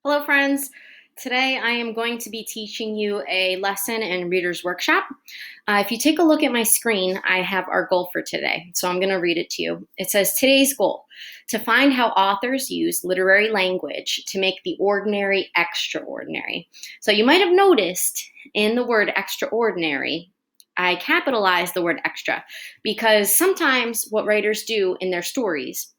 Hello, friends. Today I am going to be teaching you a lesson in Reader's Workshop. If you take a look at my screen, I have our goal for today. So I'm going to read it to you. It says, today's goal, to find how authors use literary language to make the ordinary extraordinary. So you might have noticed in the word extraordinary, I capitalized the word extra because sometimes what writers do in their stories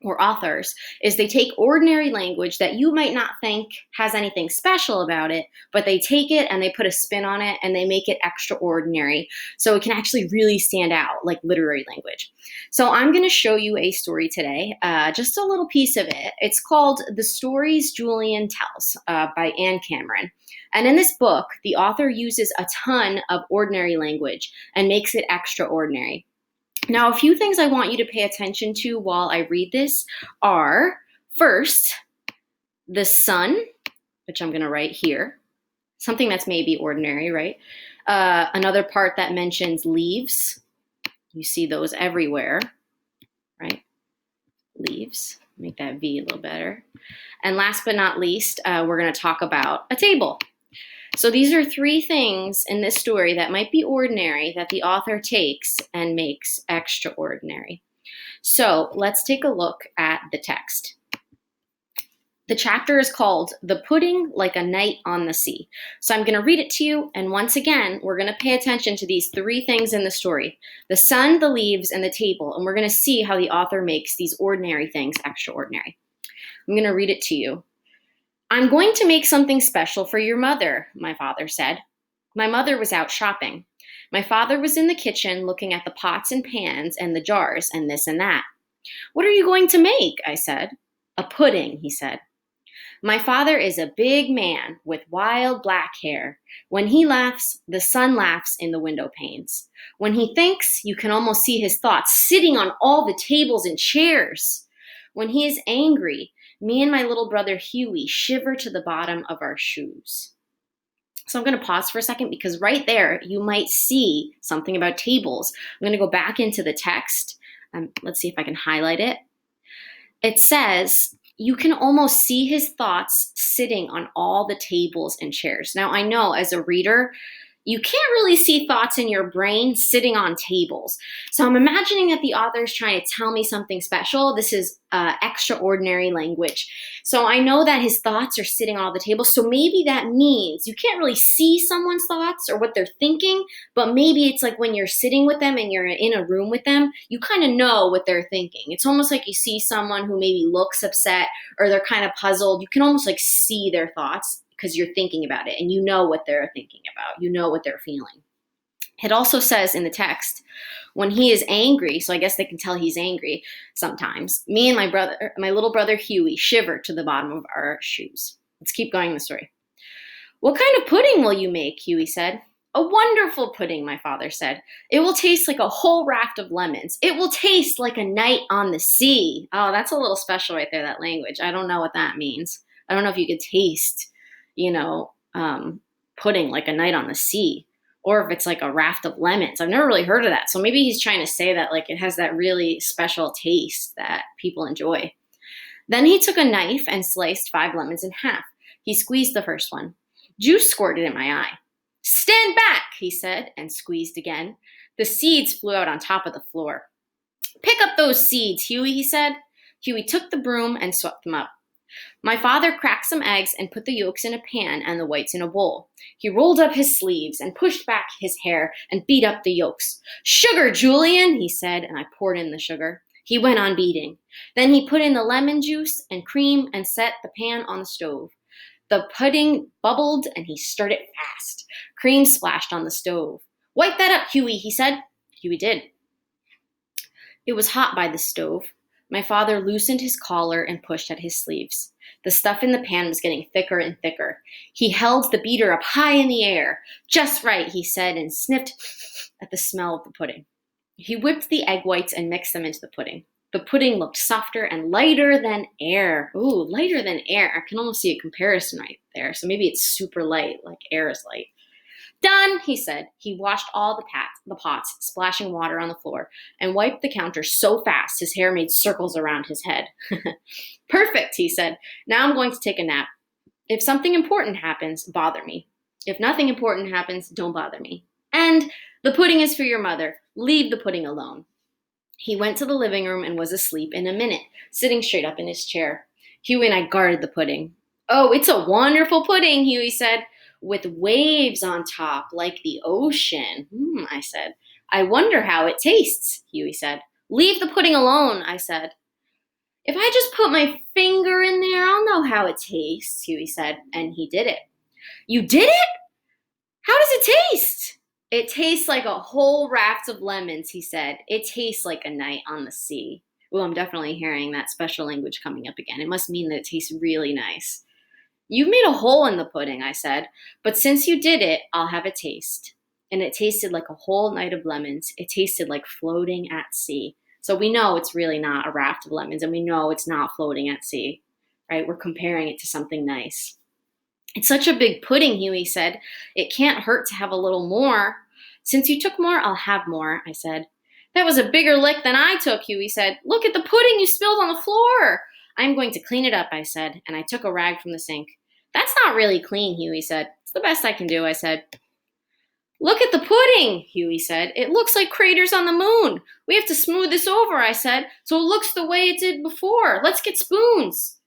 or authors is they take ordinary language that you might not think has anything special about it, but they take it and they put a spin on it and they make it extraordinary so it can actually really stand out like literary language. So I'm going to show you a story today, just a little piece of it. It's called The Stories Julian Tells by Anne Cameron. And in this book, the author uses a ton of ordinary language and makes it extraordinary. Now, a few things I want you to pay attention to while I read this are, first, the sun, which I'm going to write here, something that's maybe ordinary, right? Another part that mentions leaves. You see those everywhere, right? Leaves. Make that V a little better. And last but not least, we're going to talk about a table. So these are three things in this story that might be ordinary that the author takes and makes extraordinary. So let's take a look at the text. The chapter is called The Pudding Like a Night on the Sea. So I'm going to read it to you, and once again, we're going to pay attention to these three things in the story: the sun, the leaves, and the table, and we're going to see how the author makes these ordinary things extraordinary. I'm going to read it to you. I'm going to make something special for your mother, my father said. My mother was out shopping. My father was in the kitchen looking at the pots and pans and the jars and this and that. What are you going to make? I said. A pudding, he said. My father is a big man with wild black hair. When he laughs, the sun laughs in the window panes. When he thinks, you can almost see his thoughts sitting on all the tables and chairs. When he is angry, me and my little brother Huey shiver to the bottom of our shoes. So I'm going to pause for a second because right there you might see something about tables. I'm going to go back into the text. Let's see if I can highlight it. It says, you can almost see his thoughts sitting on all the tables and chairs. Now I know as a reader, you can't really see thoughts in your brain sitting on tables. So I'm imagining that the author is trying to tell me something special. This is extraordinary language. So I know that his thoughts are sitting on all the tables. So maybe that means you can't really see someone's thoughts or what they're thinking, but maybe it's like when you're sitting with them and you're in a room with them, you kind of know what they're thinking. It's almost like you see someone who maybe looks upset or they're kind of puzzled. You can almost like see their thoughts because you're thinking about it and you know what they're thinking about. You know what they're feeling. It also says in the text, when he is angry, so I guess they can tell he's angry sometimes, me and my little brother Huey shiver to the bottom of our shoes. Let's keep going in the story. What kind of pudding will you make? Huey said. A wonderful pudding, my father said. It will taste like a whole raft of lemons. It will taste like a night on the sea. Oh, that's a little special right there, that language. I don't know what that means. I don't know if you could taste pudding like a night on the sea, or if it's like a raft of lemons. I've never really heard of that. So maybe he's trying to say that like it has that really special taste that people enjoy. Then he took a knife and sliced 5 lemons in half. He squeezed the first one. Juice squirted in my eye. Stand back, he said, and squeezed again. The seeds flew out on top of the floor. Pick up those seeds, Huey, he said. Huey took the broom and swept them up. My father cracked some eggs and put the yolks in a pan and the whites in a bowl. He rolled up his sleeves and pushed back his hair and beat up the yolks. Sugar, Julian, he said, and I poured in the sugar. He went on beating. Then he put in the lemon juice and cream and set the pan on the stove. The pudding bubbled and he stirred it fast. Cream splashed on the stove. Wipe that up, Huey, he said. Huey did. It was hot by the stove. My father loosened his collar and pushed at his sleeves. The stuff in the pan was getting thicker and thicker. He held the beater up high in the air. Just right, he said, and sniffed at the smell of the pudding. He whipped the egg whites and mixed them into the pudding. The pudding looked softer and lighter than air. Ooh, lighter than air. I can almost see a comparison right there. So maybe it's super light, like air is light. Done, he said. He washed all the pots, splashing water on the floor, and wiped the counter so fast his hair made circles around his head. Perfect, he said. Now I'm going to take a nap. If something important happens, bother me. If nothing important happens, don't bother me. And the pudding is for your mother. Leave the pudding alone. He went to the living room and was asleep in a minute, sitting straight up in his chair. Huey and I guarded the pudding. Oh, it's a wonderful pudding, Huey said, with waves on top like the ocean. I said. I wonder how it tastes, Huey said. Leave the pudding alone, I said. If I just put my finger in there, I'll know how it tastes, Huey said, and he did it. You did it? How does it taste? It tastes like a whole raft of lemons, he said. It tastes like a night on the sea. Well, I'm definitely hearing that special language coming up again. It must mean that it tastes really nice. You've made a hole in the pudding, I said, but since you did it, I'll have a taste. And it tasted like a whole night of lemons. It tasted like floating at sea. So we know it's really not a raft of lemons, and we know it's not floating at sea, right? We're comparing it to something nice. It's such a big pudding, Huey said. It can't hurt to have a little more. Since you took more, I'll have more, I said. That was a bigger lick than I took, Huey said. Look at the pudding you spilled on the floor. I'm going to clean it up, I said, and I took a rag from the sink. That's not really clean, Huey said. It's the best I can do, I said. Look at the pudding, Huey said. It looks like craters on the moon. We have to smooth this over, I said, so it looks the way it did before. Let's get spoons.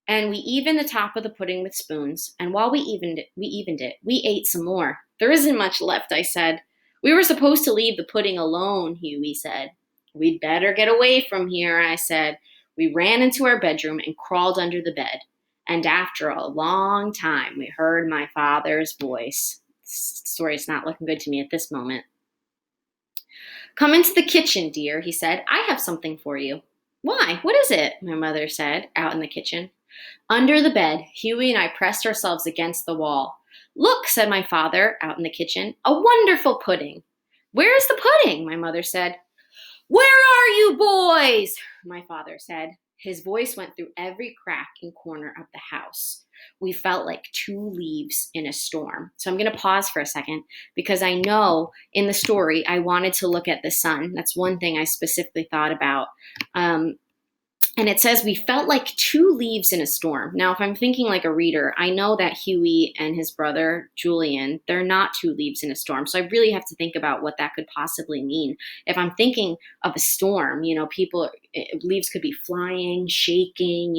And we evened the top of the pudding with spoons, and while we evened it, we ate some more. There isn't much left, I said. We were supposed to leave the pudding alone, Huey said. We'd better get away from here, I said. We ran into our bedroom and crawled under the bed. And after a long time, we heard my father's voice. This story's not looking good to me at this moment. Come into the kitchen, dear, he said. I have something for you. Why? What is it? My mother said, out in the kitchen. Under the bed, Huey and I pressed ourselves against the wall. Look, said my father, out in the kitchen, a wonderful pudding. Where is the pudding? My mother said. Where are you boys? My father said. His voice went through every crack and corner of the house. We felt like two leaves in a storm. So I'm going to pause for a second because I know in the story I wanted to look at the sun. That's one thing I specifically thought about. And it says we felt like two leaves in a storm. Now, if I'm thinking like a reader, I know that Huey and his brother, Julian, they're not two leaves in a storm. So I really have to think about what that could possibly mean. If I'm thinking of a storm, leaves could be flying, shaking,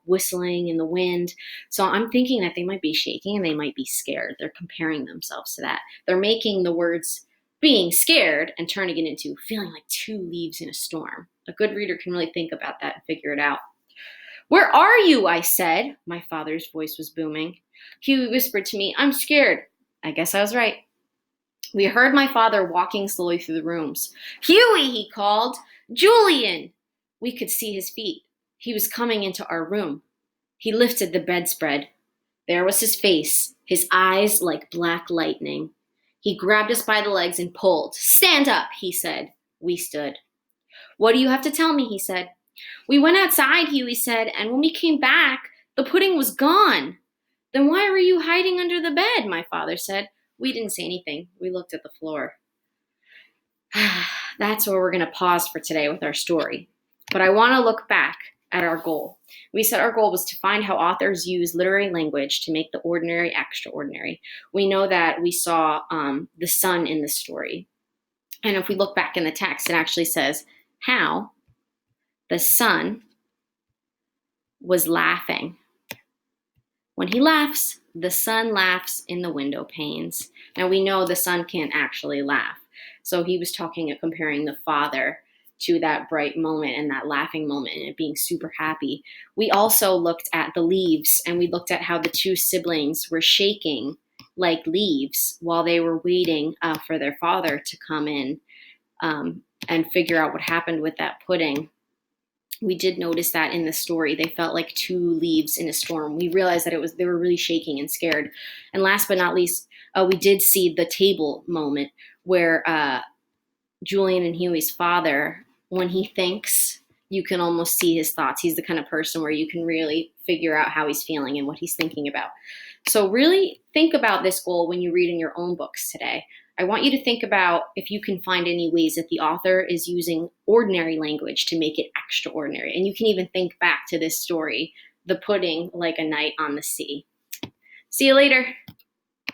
whistling in the wind. So I'm thinking that they might be shaking and they might be scared. They're comparing themselves to that. They're making the words being scared and turning it into feeling like two leaves in a storm. A good reader can really think about that and figure it out. Where are you? I said. My father's voice was booming. Huey whispered to me, I'm scared. I guess I was right. We heard my father walking slowly through the rooms. Huey, he called. Julian. We could see his feet. He was coming into our room. He lifted the bedspread. There was his face, his eyes like black lightning. He grabbed us by the legs and pulled. Stand up, he said. We stood. What do you have to tell me? He said. We went outside, Huey said, and when we came back, the pudding was gone. Then why were you hiding under the bed? My father said. We didn't say anything. We looked at the floor. That's where we're going to pause for today with our story. But I want to look back at our goal. We said our goal was to find how authors use literary language to make the ordinary extraordinary. We know that we saw the sun in the story. And if we look back in the text, it actually says how the sun was laughing. When he laughs, the sun laughs in the window panes. Now we know the sun can't actually laugh. So he was comparing the father to that bright moment and that laughing moment and it being super happy. We also looked at the leaves and we looked at how the two siblings were shaking like leaves while they were waiting for their father to come in and figure out what happened with that pudding. We did notice that in the story. They felt like two leaves in a storm. We realized that they were really shaking and scared. And last but not least, we did see the table moment where Julian and Huey's father, when he thinks, you can almost see his thoughts. He's the kind of person where you can really figure out how he's feeling and what he's thinking about. So really think about this goal when you read in your own books today. I want you to think about if you can find any ways that the author is using ordinary language to make it extraordinary. And you can even think back to this story, The Pudding Like a Night on the Sea. See you later.